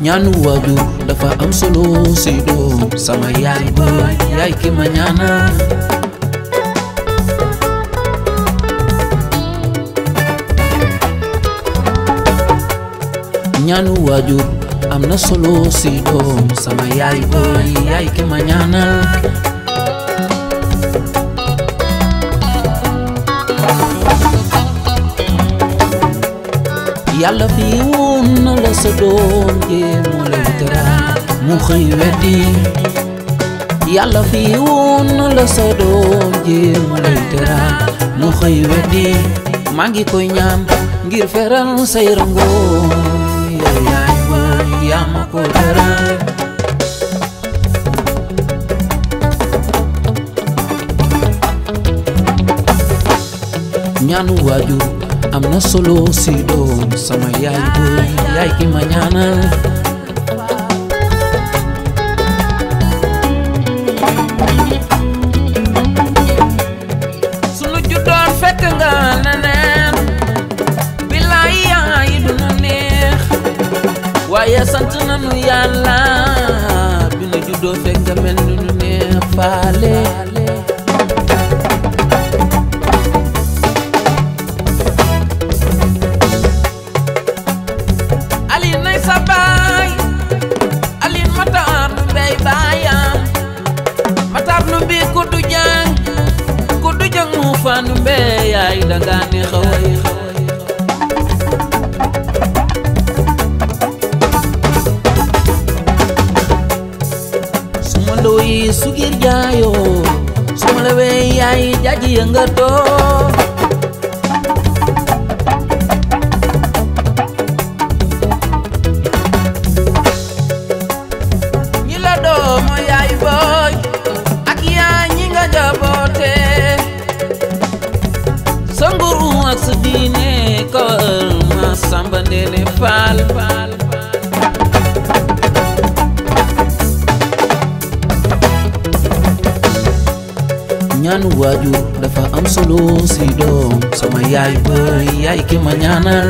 ñaanu waajur dafa am solo si doom sama yaay booy yaay ki ma ñaanal ñaanu waajur am na solo si doom sama yaay booy yaay ki ma ñaanal yàlla fi woon na la sa doom jee mu lay teral mu xëy weddi yàlla fi woon na la sa doom jee mu lay teral mu xëy weddi maa ngi koy ñaan ngir feral say rangoon yow yaay booy yaa ma ko teral ñaanu waajur am na solo si doom sama yaay booy yaay ki ma ñaanal sunu juddoon fekk nga neneen bilaay yaay du nu neex waaye sant nanu yàlla bi nu juddoo fekk nga mel ni nu neex faale fanu mbe yaay danga ne xaway suma ndoy sugir jaayo suma lewe yaay jaji nga to ñi la do mo yaay boy ak yaay ñi nga jabote sanguru ak sa diine kër ma samba ndene faal ñaanu waajur dafa am solo si doom sama yaay booy yaay ki ma ñaanal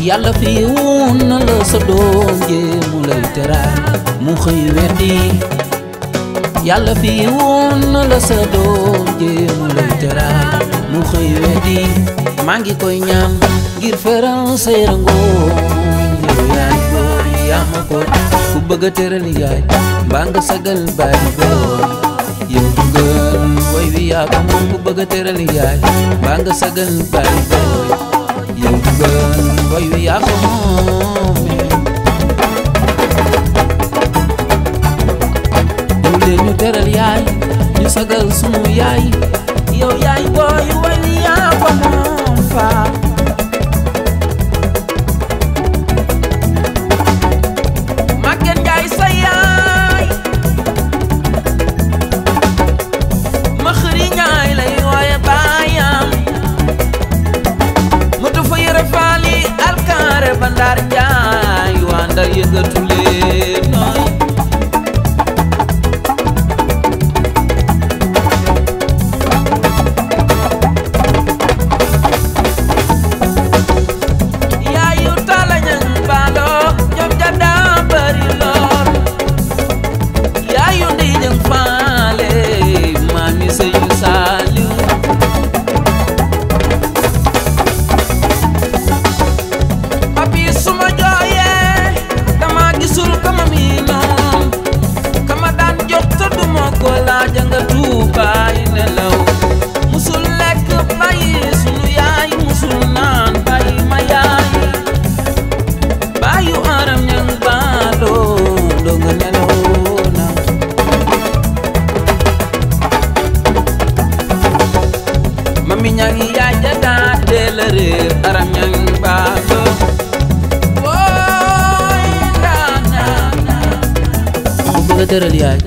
yàlla fi woon na la sa doom jee mu lay teral mu xëy weddi yàlla fi woon na la sa doom jee mu lay teral mu xëy weddi maa ngi koy ñaan ngir feral say rangoon yow yaay booy yaa ma ko ku bëgg a teral yaay mbaa nga sagal baay booy yow dugal woy wi yaa ko moom ku bëgg a teral yaay mbaa nga sagal baay booy yow dugal woy wi yaa ko moom ñu teral yaay ñu sagal sunu yaay yow yaay booy woy wi yaa ko moom faa Maguette Ndiaye sa yaay ma xëri ñaay lay waaye baayam ma du fa yëre faali alkaare ba Ndar Njaay waa Ndar yëngatu leen nooy mi ñangi yaay jaga teel reer aram ñang baalo woy na ku bëgg a tëral yaay